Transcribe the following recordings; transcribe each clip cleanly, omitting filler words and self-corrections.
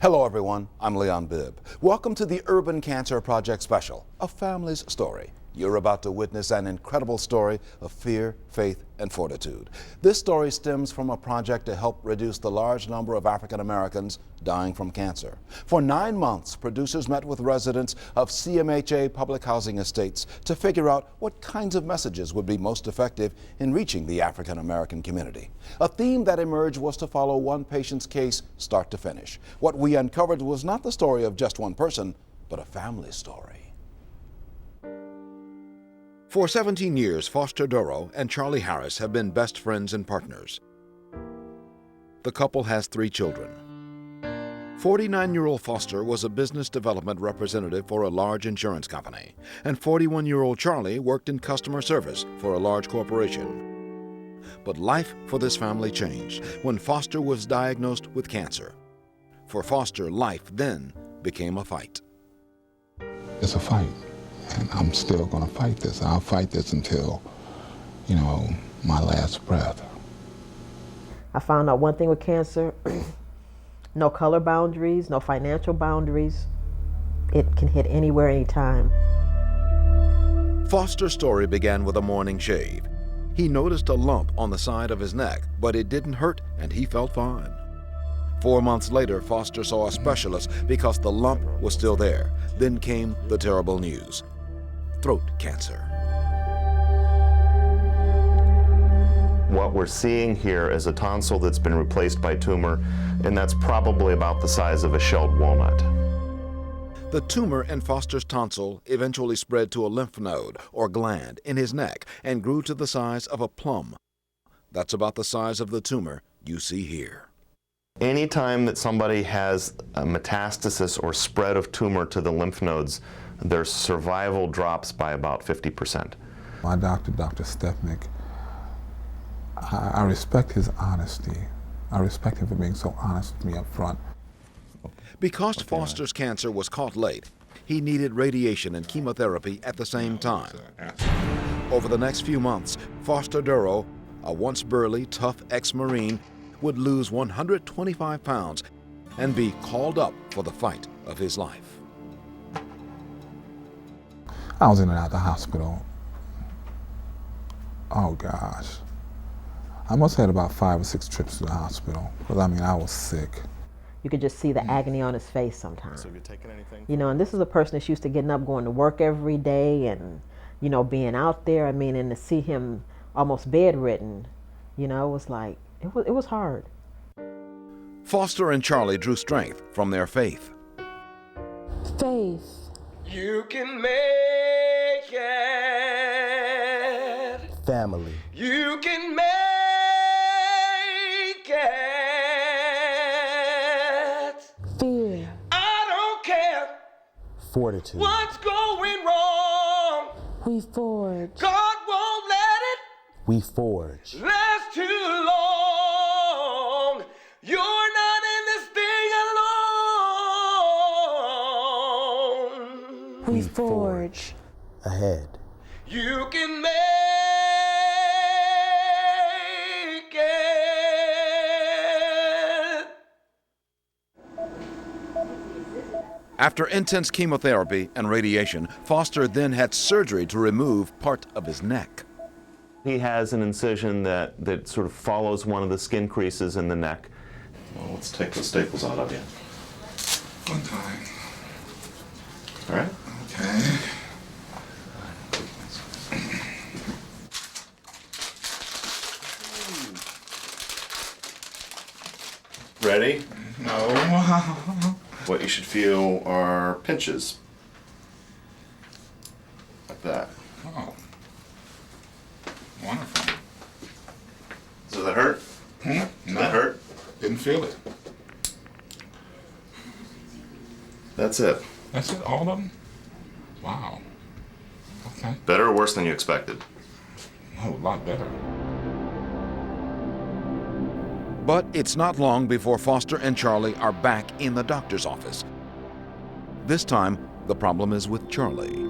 Hello everyone, I'm Leon Bibb. Welcome to the Urban Cancer Project Special, a family's story. You're about to witness an incredible story of fear, faith, and fortitude. This story stems from a project to help reduce the large number of African Americans dying from cancer. For 9 months, producers met with residents of CMHA public housing estates to figure out what kinds of messages would be most effective in reaching the African American community. A theme that emerged was to follow one patient's case start to finish. What we uncovered was not the story of just one person, but a family story. For 17 years, Foster Dorough and Charlie Harris have been best friends and partners. The couple has 3 children. 49-year-old Foster was a business development representative for a large insurance company, and 41-year-old Charlie worked in customer service for a large corporation. But life for this family changed when Foster was diagnosed with cancer. For Foster, life then became a fight. It's a fight. And I'm still going to fight this. I'll fight this until, my last breath. I found out one thing with cancer, no color boundaries, no financial boundaries. It can hit anywhere, anytime. Foster's story began with a morning shave. He noticed a lump on the side of his neck, but it didn't hurt and he felt fine. 4 months later, Foster saw a specialist because the lump was still there. Then came the terrible news: throat cancer. What we're seeing here is a tonsil that's been replaced by tumor, and that's probably about the size of a shelled walnut. The tumor in Foster's tonsil eventually spread to a lymph node or gland in his neck and grew to the size of a plum. That's about the size of the tumor you see here. Anytime that somebody has a metastasis or spread of tumor to the lymph nodes, their survival drops by about 50%. My doctor, Dr. Stepnick, I respect his honesty. I respect him for being so honest with me up front. Because Foster's cancer was caught late, he needed radiation and chemotherapy at the same time. Over the next few months, Foster Dorough, a once burly, tough ex-Marine, would lose 125 pounds and be called up for the fight of his life. I was in and out of the hospital. Oh gosh. I must have had about 5 or 6 trips to the hospital, because I was sick. You could just see the agony on his face sometimes. So have you taken anything? And this is a person that's used to getting up, going to work every day and, being out there. And to see him almost bedridden, it was like, it was hard. Foster and Charlie drew strength from their faith. Faith. You can make it. Family. You can make it. Fear. I don't care Fortitude. what's going wrong. We forge. God won't let it We forge. last too long. You're not in this thing alone. We forge. Ahead. You can make it. After intense chemotherapy and radiation, Foster then had surgery to remove part of his neck. He has an incision that sort of follows one of the skin creases in the neck. Well, let's take the staples out of you. One time. All right? Okay. Ready? No. What you should feel are pinches. Like that. Oh. Wonderful. Does that hurt? No. Does that hurt? Didn't feel it. That's it. That's it, all of them? Wow. Okay. Better or worse than you expected? Oh, a lot better. But it's not long before Foster and Charlie are back in the doctor's office. This time, the problem is with Charlie.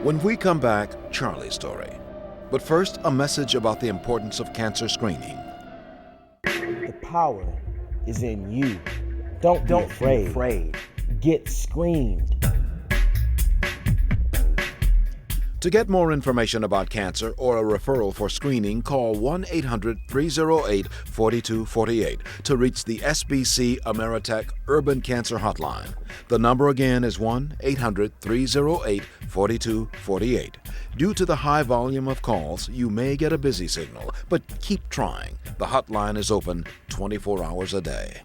When we come back, Charlie's story. But first, a message about the importance of cancer screening. The power is in you. Don't be afraid. Get screened. To get more information about cancer or a referral for screening, call 1-800-308-4248 to reach the SBC Ameritech Urban Cancer Hotline. The number again is 1-800-308-4248. Due to the high volume of calls, you may get a busy signal, but keep trying. The hotline is open 24 hours a day.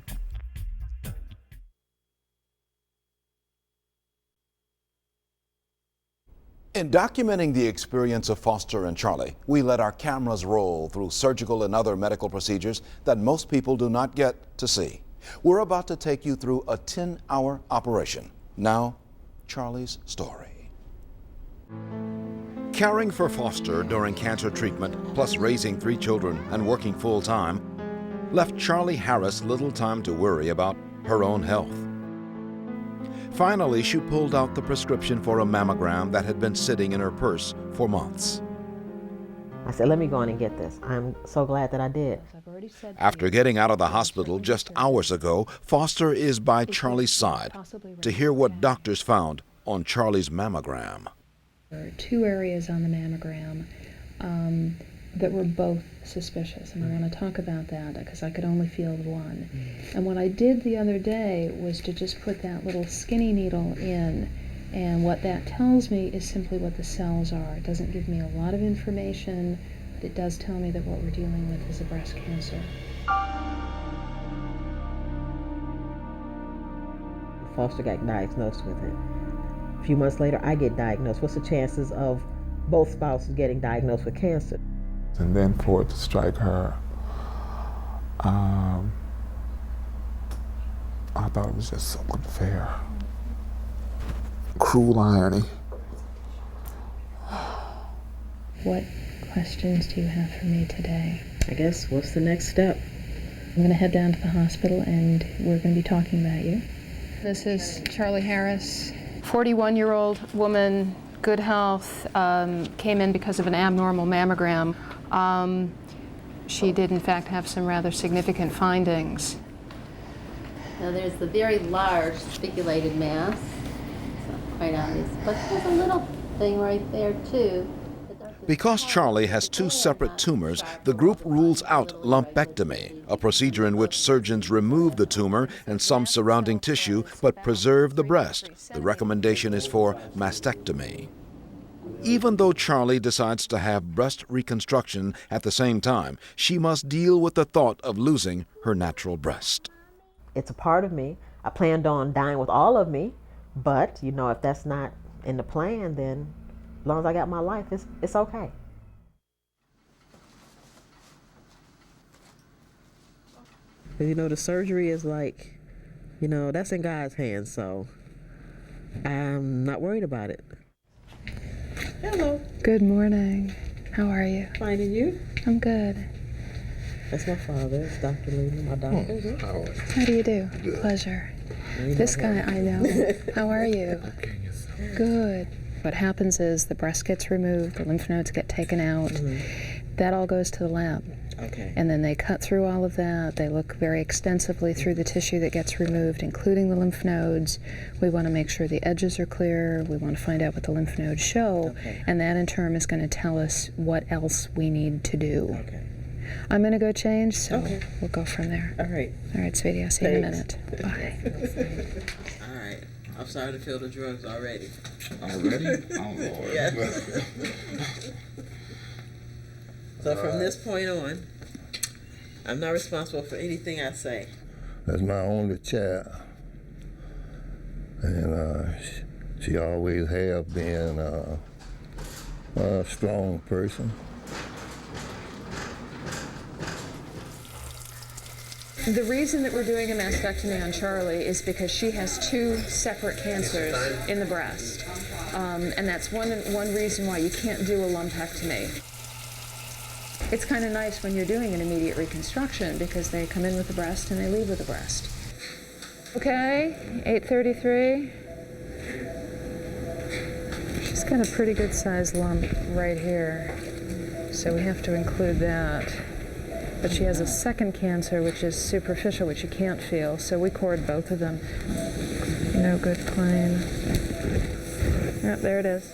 In documenting the experience of Foster and Charlie, we let our cameras roll through surgical and other medical procedures that most people do not get to see. We're about to take you through a 10-hour operation. Now, Charlie's story. Caring for Foster during cancer treatment, plus raising 3 children and working full-time, left Charlie Harris little time to worry about her own health. Finally, she pulled out the prescription for a mammogram that had been sitting in her purse for months. I said, let me go in and get this. I'm so glad that I did. After getting out of the hospital just hours ago, Foster is by Charlie's side to hear what doctors found on Charlie's mammogram. There are 2 areas on the mammogram that were both suspicious, and I want to talk about that because I could only field one. And what I did the other day was to just put that little skinny needle in, and what that tells me is simply what the cells are. It doesn't give me a lot of information, but it does tell me that what we're dealing with is a breast cancer. Foster got diagnosed with it. A few months later, I get diagnosed. What's the chances of both spouses getting diagnosed with cancer? And then for it to strike her, I thought it was just so unfair. Cruel irony. What questions do you have for me today? I guess, what's the next step? I'm going to head down to the hospital and we're going to be talking about you. This is Charlie Harris, 41-year-old woman, good health, came in because of an abnormal mammogram. She did in fact have some rather significant findings. Now there's the very large spiculated mass, it's not quite obvious, but there's a little thing right there too. Because Charlie has 2 separate tumors, the group rules out lumpectomy, a procedure in which surgeons remove the tumor and some surrounding tissue but preserve the breast. The recommendation is for mastectomy. Even though Charlie decides to have breast reconstruction at the same time, she must deal with the thought of losing her natural breast. It's a part of me. I planned on dying with all of me, but you know, if that's not in the plan, then as long as I got my life, it's okay. You know, the surgery is like, you know, that's in God's hands, so I'm not worried about it. Hello. Good morning. How are you? Fine, and you? I'm good. That's my father. It's Dr. Lena, my doctor. How do you do? Pleasure. This guy I know. How are you? Good. What happens is the breast gets removed, the lymph nodes get taken out. That all goes to the lab. Okay. And then they cut through all of that. They look very extensively through the tissue that gets removed, including the lymph nodes. We want to make sure the edges are clear. We want to find out what the lymph nodes show. Okay. And that in turn is going to tell us what else we need to do. Okay. I'm going to go change, so Okay. we'll go from there. All right. All right, sweetie, I'll see you in a Thanks. minute. Bye. All right. I'm starting to feel the drugs already. Already? Oh, Lord. Yeah. So from this point on, I'm not responsible for anything I say. That's my only child. And she always have been a strong person. The reason that we're doing a mastectomy on Charlie is because she has 2 separate cancers in the breast. And that's one reason why you can't do a lumpectomy. It's kind of nice when you're doing an immediate reconstruction because they come in with the breast and they leave with the breast. Okay, 833. She's got a pretty good sized lump right here, so we have to include that. But she has a second cancer, which is superficial, which you can't feel. So we cored both of them. No good claim. Yep, there it is.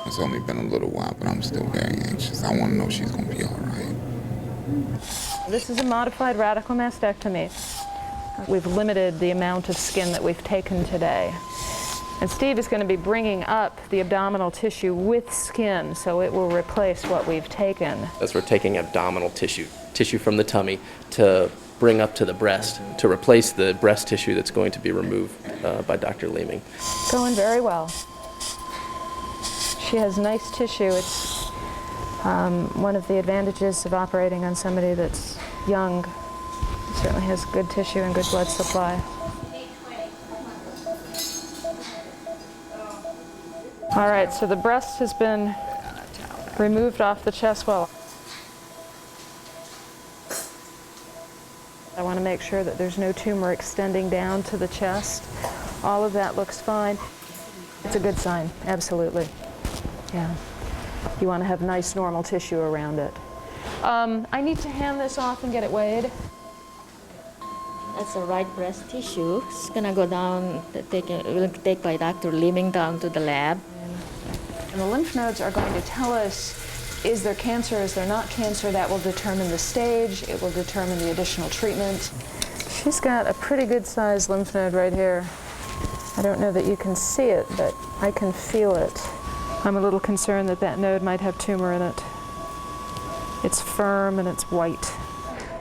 It's only been a little while, but I'm still very anxious. I want to know she's going to be all right. This is a modified radical mastectomy. We've limited the amount of skin that we've taken today. And Steve is going to be bringing up the abdominal tissue with skin, so it will replace what we've taken. As we're taking abdominal tissue from the tummy to bring up to the breast, to replace the breast tissue that's going to be removed by Dr. Leeming. Going very well. She has nice tissue. It's one of the advantages of operating on somebody that's young. Certainly has good tissue and good blood supply. All right, so the breast has been removed off the chest wall. I want to make sure that there's no tumor extending down to the chest. All of that looks fine. It's a good sign, absolutely. Yeah. You want to have nice normal tissue around it. I need to hand this off and get it weighed. That's the right breast tissue. It's gonna go down, we'll take by Dr. Leeming down to the lab. And the lymph nodes are going to tell us, is there cancer, is there not cancer? That will determine the stage, it will determine the additional treatment. She's got a pretty good sized lymph node right here. I don't know that you can see it, but I can feel it. I'm a little concerned that that node might have tumor in it. It's firm and it's white.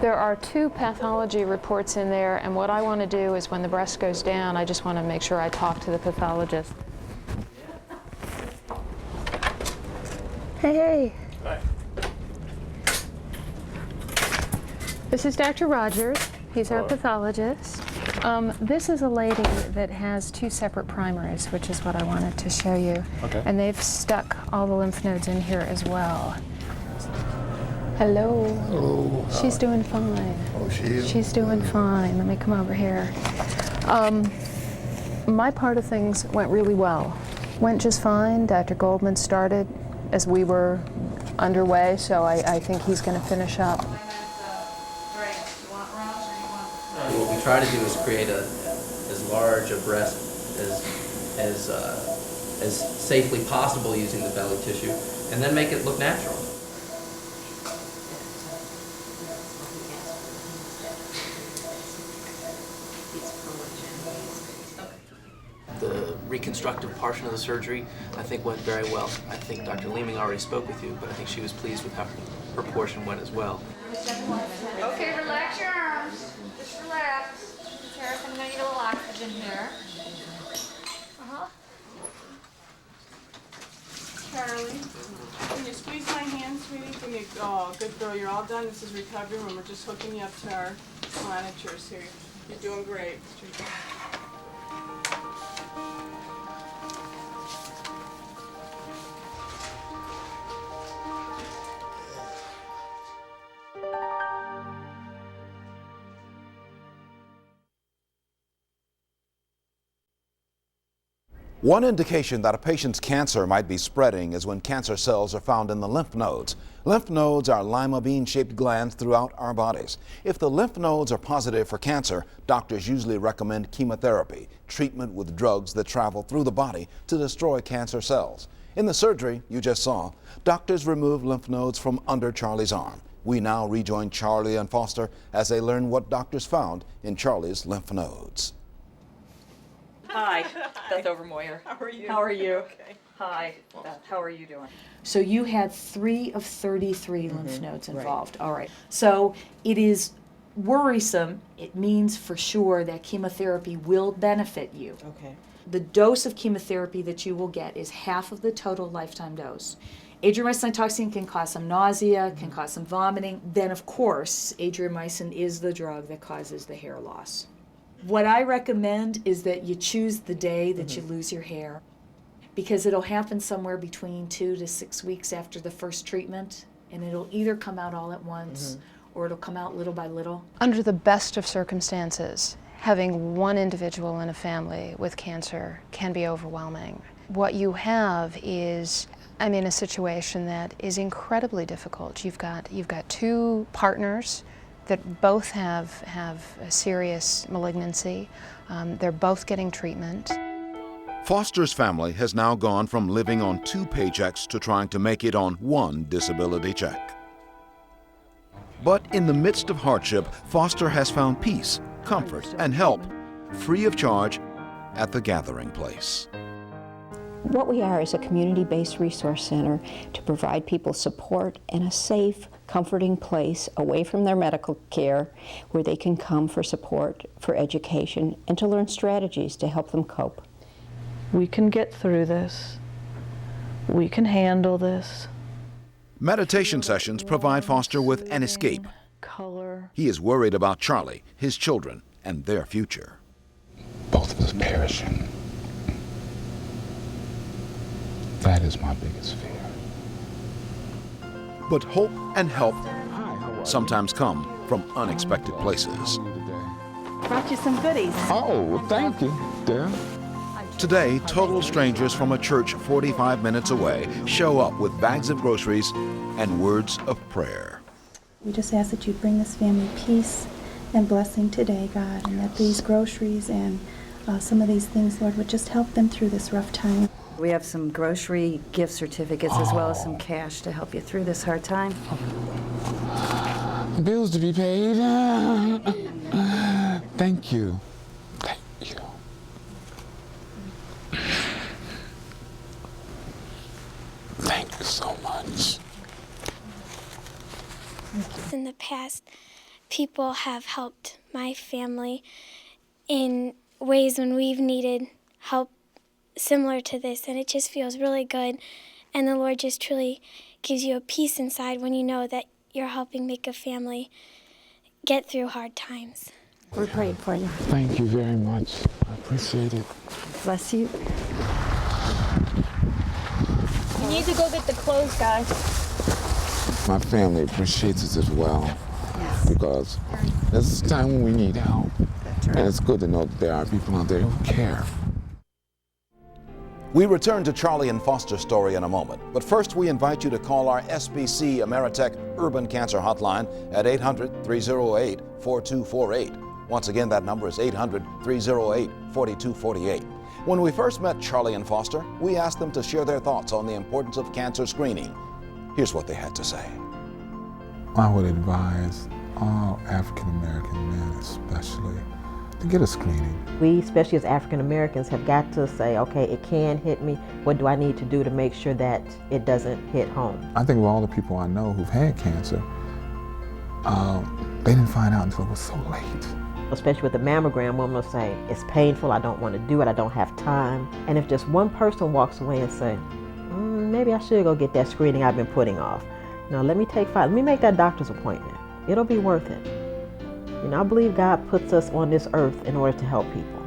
There are 2 pathology reports in there, and what I want to do is when the breast goes down, I just want to make sure I talk to the pathologist. Hey. Hi. This is Dr. Rogers. He's our pathologist. This is a lady that has 2 separate primaries, which is what I wanted to show you. Okay. And they've stuck all the lymph nodes in here as well. Hello. Hello. She's doing fine. Oh, she is? She's doing fine. Let me come over here. My part of things went really well. Went just fine. Dr. Goldman started as we were underway, so I think he's going to finish up. What we try to do is create as large a breast as safely possible using the belly tissue, and then make it look natural. The reconstructive portion of the surgery, I think, went very well. I think Dr. Leeming already spoke with you, but I think she was pleased with how her portion went as well. Okay, relax your arms. Just relax. Harris, I'm gonna need a little oxygen here. Charlie, can you squeeze my hand, sweetie? Give me, oh, good girl. You're all done. This is recovery room. We're just hooking you up to our monitors here. You're doing great. One indication that a patient's cancer might be spreading is when cancer cells are found in the lymph nodes. Lymph nodes are lima bean-shaped glands throughout our bodies. If the lymph nodes are positive for cancer, doctors usually recommend chemotherapy, treatment with drugs that travel through the body to destroy cancer cells. In the surgery you just saw, doctors removed lymph nodes from under Charlie's arm. We now rejoin Charlie and Foster as they learn what doctors found in Charlie's lymph nodes. Hi, Beth Overmoyer. How are you? How are you? Okay. Hi, Beth. How are you doing? So you had 3 of 33 lymph nodes involved. All right. So it is worrisome. It means for sure that chemotherapy will benefit you. Okay. The dose of chemotherapy that you will get is half of the total lifetime dose. Adriamycin cytoxine can cause some nausea, can cause some vomiting. Then, of course, adriamycin is the drug that causes the hair loss. What I recommend is that you choose the day that you lose your hair, because it'll happen somewhere between 2 to 6 weeks after the first treatment, and it'll either come out all at once or it'll come out little by little. Under the best of circumstances, having one individual in a family with cancer can be overwhelming. What you have is I'm in a situation that is incredibly difficult. You've got two partners that both have a serious malignancy. They're both getting treatment. Foster's family has now gone from living on 2 paychecks to trying to make it on 1 disability check. But in the midst of hardship, Foster has found peace, comfort, and help, free of charge, at the Gathering Place. What we are is a community-based resource center to provide people support and a safe, comforting place away from their medical care where they can come for support, for education, and to learn strategies to help them cope. We can get through this. We can handle this. Meditation sessions provide Foster with an escape. He is worried about Charlie, his children, and their future. Both of us perishing. That is my biggest fear. But hope and help sometimes come from unexpected places. Brought you some goodies. Oh, thank you, dear. Today, total strangers from a church 45 minutes away show up with bags of groceries and words of prayer. We just ask that you bring this family peace and blessing today, God, and that these groceries and some of these things, Lord, would just help them through this rough time. We have some grocery gift certificates as well as some cash to help you through this hard time. Bills to be paid. Thank you. Thank you. Thank you so much. In the past, people have helped my family in ways when we've needed help similar to this, and it just feels really good. And the Lord just truly gives you a peace inside when you know that you're helping make a family get through hard times. We're praying for you. Thank you very much. I appreciate it. Bless you. You need to go get the clothes, guys. My family appreciates it as well, because there's a time when we need help. And it's good to know that there are people out there who care. We return to Charlie and Foster's story in a moment, but first we invite you to call our SBC Ameritech Urban Cancer Hotline at 800-308-4248. Once again, that number is 800-308-4248. When we first met Charlie and Foster, we asked them to share their thoughts on the importance of cancer screening. Here's what they had to say. I would advise all African American men especially to get a screening. We, especially as African Americans, have got to say, okay, it can hit me. What do I need to do to make sure that it doesn't hit home? I think of all the people I know who've had cancer, they didn't find out until it was so late. Especially with the mammogram, women will say, it's painful, I don't want to do it, I don't have time. And if just one person walks away and say, maybe I should go get that screening I've been putting off. No, let me make that doctor's appointment. It'll be worth it. You know, I believe God puts us on this earth in order to help people.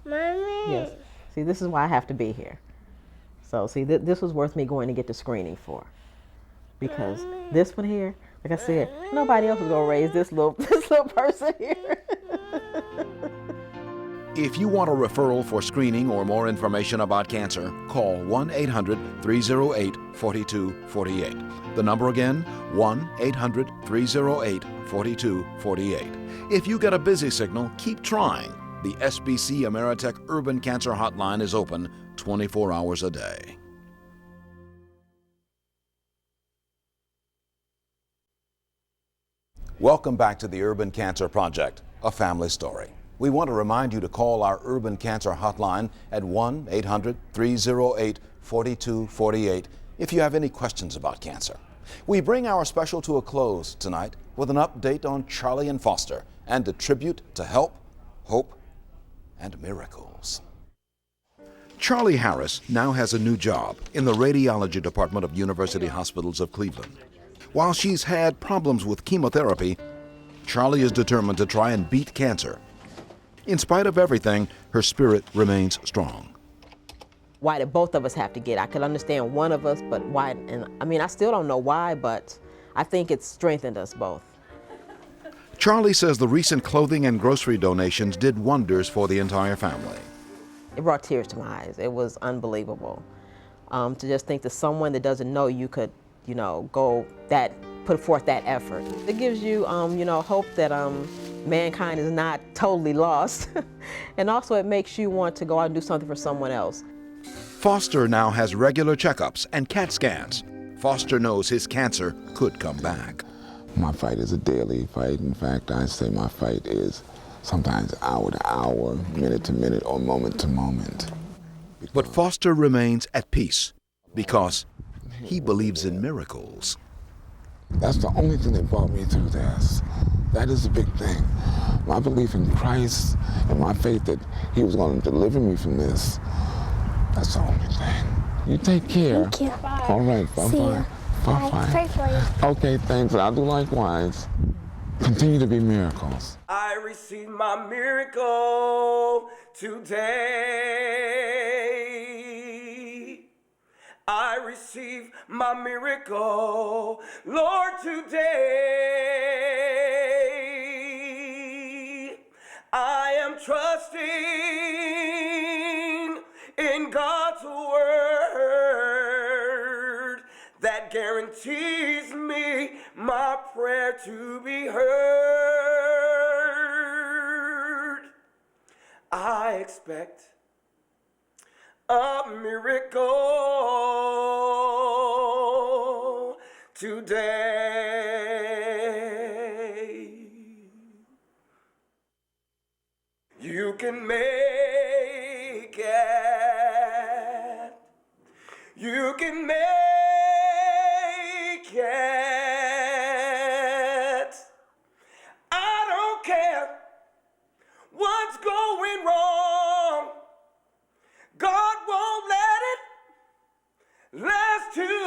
Mommy. Yes. See, this is why I have to be here. So, see, this was worth me going to get the screening for. Because this one here, like I said, nobody else is going to raise this little person here. If you want a referral for screening or more information about cancer, call 1-800-308-4248. The number again, 1-800-308-4248. If you get a busy signal, keep trying. The SBC Ameritech Urban Cancer Hotline is open 24 hours a day. Welcome back to the Urban Cancer Project, a family story. We want to remind you to call our Urban Cancer Hotline at 1-800-308-4248 if you have any questions about cancer. We bring our special to a close tonight with an update on Charlie and Foster and a tribute to help, hope, and miracles. Charlie Harris now has a new job in the radiology department of University Hospitals of Cleveland. While she's had problems with chemotherapy, Charlie is determined to try and beat cancer. In spite of everything, her spirit remains strong. Why did both of us have to get? I could understand one of us, but why? And I mean, I still don't know why, but I think it's strengthened us both. Charlie says the recent clothing and grocery donations did wonders for the entire family. It brought tears to my eyes. It was unbelievable. To just think that someone that doesn't know you could, you know, put forth that effort. It gives you, you know, hope that mankind is not totally lost. And also it makes you want to go out and do something for someone else. Foster now has regular checkups and CAT scans. Foster knows his cancer could come back. My fight is a daily fight. In fact, I say my fight is sometimes hour to hour, minute to minute, or moment to moment. But Foster remains at peace because he believes in miracles. That's the only thing that brought me through this. That is the big thing. My belief in Christ and my faith that he was going to deliver me from this, that's the only thing. You take care. Thank you. Bye. All right, bye-bye. See you. Bye-bye. Pray for you. Okay, thanks. I'll do likewise. Continue to be miracles. I received my miracle today. I receive my miracle, Lord, today. I am trusting in God's word that guarantees me my prayer to be heard. I expect a miracle today. You can make it. You can make it. I don't care what's going wrong. God won't let it last too